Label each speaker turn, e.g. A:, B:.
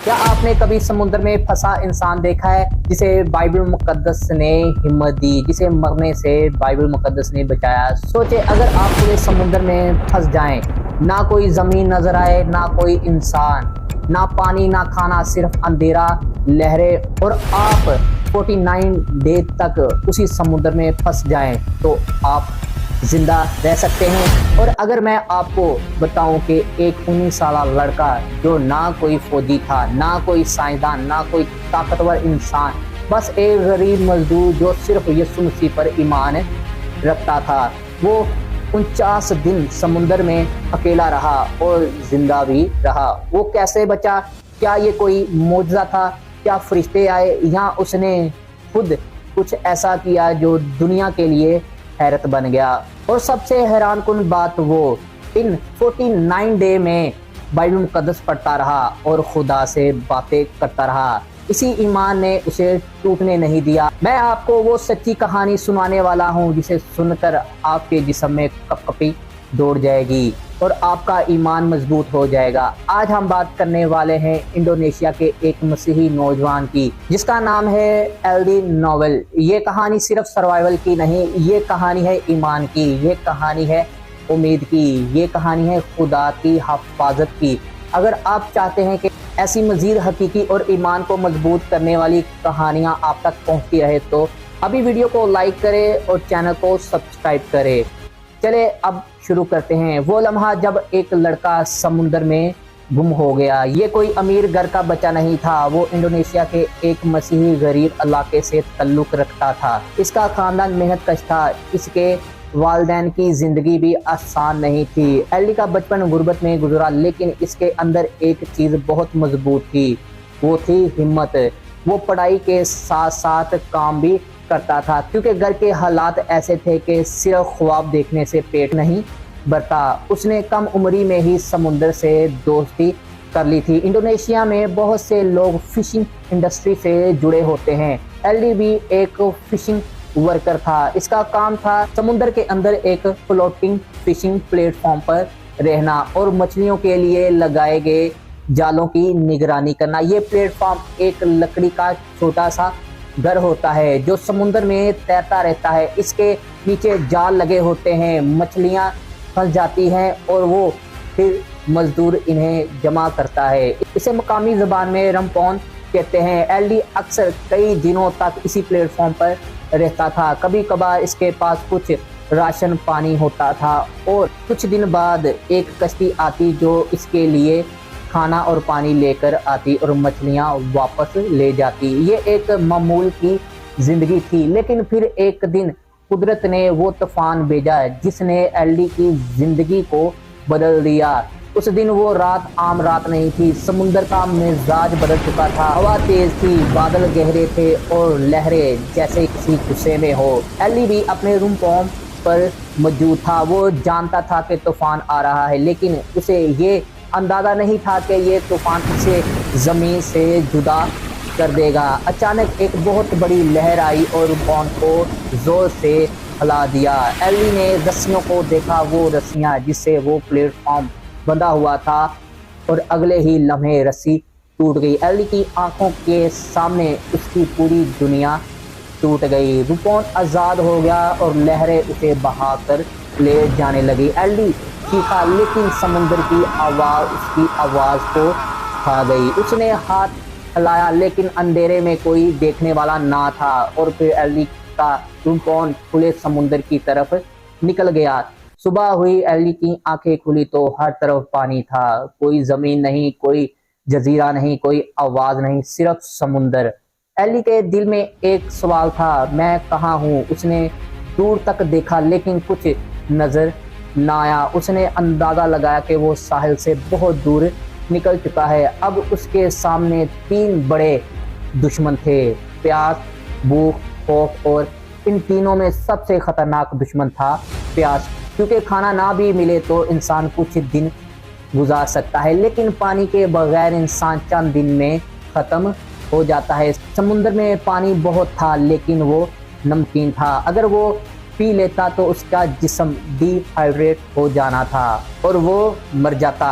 A: کیا آپ نے کبھی سمندر میں پھنسا انسان دیکھا ہے جسے بائبل مقدس نے ہمت دی، جسے مرنے سے بائبل مقدس نے بچایا؟ سوچے اگر آپ پورے سمندر میں پھنس جائیں، نہ کوئی زمین نظر آئے، نہ کوئی انسان، نہ پانی، نہ کھانا، صرف اندھیرا، لہریں، اور آپ 49 ڈے تک اسی سمندر میں پھنس جائیں، تو آپ زندہ رہ سکتے ہیں؟ اور اگر میں آپ کو بتاؤں کہ ایک 19 سالہ لڑکا جو نہ کوئی فوجی تھا، نہ کوئی سائنسدان، نہ کوئی طاقتور انسان، بس ایک غریب مزدور جو صرف یسوع مسیح پر ایمان رکھتا تھا، وہ 49 دن سمندر میں اکیلا رہا اور زندہ بھی رہا۔ وہ کیسے بچا؟ کیا یہ کوئی معجزہ تھا؟ کیا فرشتے آئے، یا اس نے خود کچھ ایسا کیا جو دنیا کے لیے حیرت بن گیا؟ اور سب سے حیران کن بات، وہ ان 49 ڈے میں بائبل مقدس پڑھتا رہا اور خدا سے باتیں کرتا رہا۔ اسی ایمان نے اسے ٹوٹنے نہیں دیا۔ میں آپ کو وہ سچی کہانی سنانے والا ہوں جسے سن کر آپ کے جسم میں کپ کپی دوڑ جائے گی اور آپ کا ایمان مضبوط ہو جائے گا۔ آج ہم بات کرنے والے ہیں انڈونیشیا کے ایک مسیحی نوجوان کی، جس کا نام ہے ایلڈی نوول۔ یہ کہانی صرف سروائیول کی نہیں، یہ کہانی ہے ایمان کی، یہ کہانی ہے امید کی، یہ کہانی ہے خدا کی حفاظت کی۔ اگر آپ چاہتے ہیں کہ ایسی مزید حقیقی اور ایمان کو مضبوط کرنے والی کہانیاں آپ تک پہنچتی رہے، تو ابھی ویڈیو کو لائک کریں اور چینل کو سبسکرائب کریں۔ چلے اب شروع کرتے ہیں۔ وہ لمحہ جب ایک لڑکا سمندر میں گم ہو گیا۔ یہ کوئی امیر گھر کا بچہ نہیں تھا، وہ انڈونیشیا کے ایک مسیحی غریب علاقے سے تعلق رکھتا تھا۔ اس کا خاندان محنت کش تھا، اس کے والدین کی زندگی بھی آسان نہیں تھی۔ ایلڈی کا بچپن غربت میں گزرا، لیکن اس کے اندر ایک چیز بہت مضبوط تھی، وہ تھی ہمت۔ وہ پڑھائی کے ساتھ ساتھ کام بھی کرتا تھا، کیونکہ گھر کے حالات ایسے تھے کہ صرف خواب دیکھنے سے پیٹ نہیں بھرتا۔ اس نے کم عمری میں ہی سمندر سے دوستی کر لی تھی۔ انڈونیشیا میں بہت سے لوگ فشنگ انڈسٹری سے جڑے ہوتے ہیں۔ ایلڈی بھی ایک فشنگ ورکر تھا۔ اس کا کام تھا سمندر کے اندر ایک فلوٹنگ فشنگ پلیٹ فارم پر رہنا اور مچھلیوں کے لیے لگائے گئے جالوں کی نگرانی کرنا۔ یہ پلیٹ فارم ایک لکڑی کا چھوٹا سا گھر ہوتا ہے جو سمندر میں تیرتا رہتا ہے۔ اس کے نیچے جال لگے ہوتے ہیں، مچھلیاں پھنس جاتی ہیں اور وہ پھر مزدور انہیں جمع کرتا ہے۔ اسے مقامی زبان میں رمپون کہتے ہیں۔ ایلڈی اکثر کئی دنوں تک اسی پلیٹ فارم پر رہتا تھا۔ کبھی کبھار اس کے پاس کچھ راشن پانی ہوتا تھا اور کچھ دن بعد ایک کشتی آتی جو اس کے لیے کھانا اور پانی لے کر آتی اور مچھلیاں واپس لے جاتی۔ یہ ایک معمول کی زندگی تھی، لیکن پھر ایک دن قدرت نے وہ طوفان بھیجا جس نے ایلڈی کی زندگی کو بدل دیا۔ اس دن وہ رات عام رات نہیں تھی، سمندر کا مزاج بدل چکا تھا۔ ہوا تیز تھی، بادل گہرے تھے اور لہریں جیسے کسی غصے میں ہو۔ ایلڈی بھی اپنے روم پوم پر موجود تھا۔ وہ جانتا تھا کہ طوفان آ رہا ہے، لیکن اسے یہ اندازہ نہیں تھا کہ یہ طوفان اسے زمین سے جدا کر دے گا۔ اچانک ایک بہت بڑی لہر آئی اور روم کو زور سے ہلا دیا۔ ایلڈی نے رسیوں کو دیکھا، وہ رسیاں جس سے وہ پلیٹ فارم بندھا ہوا تھا، اور اگلے ہی لمحے رسی ٹوٹ گئی۔ ایلڈی کی آنکھوں کے سامنے اس کی پوری دنیا ٹوٹ گئی۔ روپون آزاد ہو گیا اور لہریں اسے بہا کر لے جانے لگی۔ ایلڈی چیخا، لیکن سمندر کی آواز اس کی آواز کو کھا گئی۔ اس نے ہاتھ ہلایا، لیکن اندھیرے میں کوئی دیکھنے والا نہ تھا، اور پھر ایلڈی کا روپون کھلے سمندر کی طرف نکل گیا۔ صبح ہوئی، ایلڈی کی آنکھیں کھلی تو ہر طرف پانی تھا۔ کوئی زمین نہیں، کوئی جزیرہ نہیں، کوئی آواز نہیں، صرف سمندر۔ ایلڈی کے دل میں ایک سوال تھا، میں کہاں ہوں؟ اس نے دور تک دیکھا، لیکن کچھ نظر نہ آیا۔ اس نے اندازہ لگایا کہ وہ ساحل سے بہت دور نکل چکا ہے۔ اب اس کے سامنے 3 بڑے دشمن تھے، پیاس، بھوک، خوف، اور ان تینوں میں سب سے خطرناک دشمن تھا پیاس، کیونکہ کھانا نہ بھی ملے تو انسان کچھ دن گزار سکتا ہے، لیکن پانی کے بغیر انسان چند دن میں ختم ہو جاتا ہے۔ سمندر میں پانی بہت تھا، لیکن وہ نمکین تھا۔ اگر وہ پی لیتا تو اس کا جسم ڈی ہائیڈریٹ ہو جانا تھا اور وہ مر جاتا۔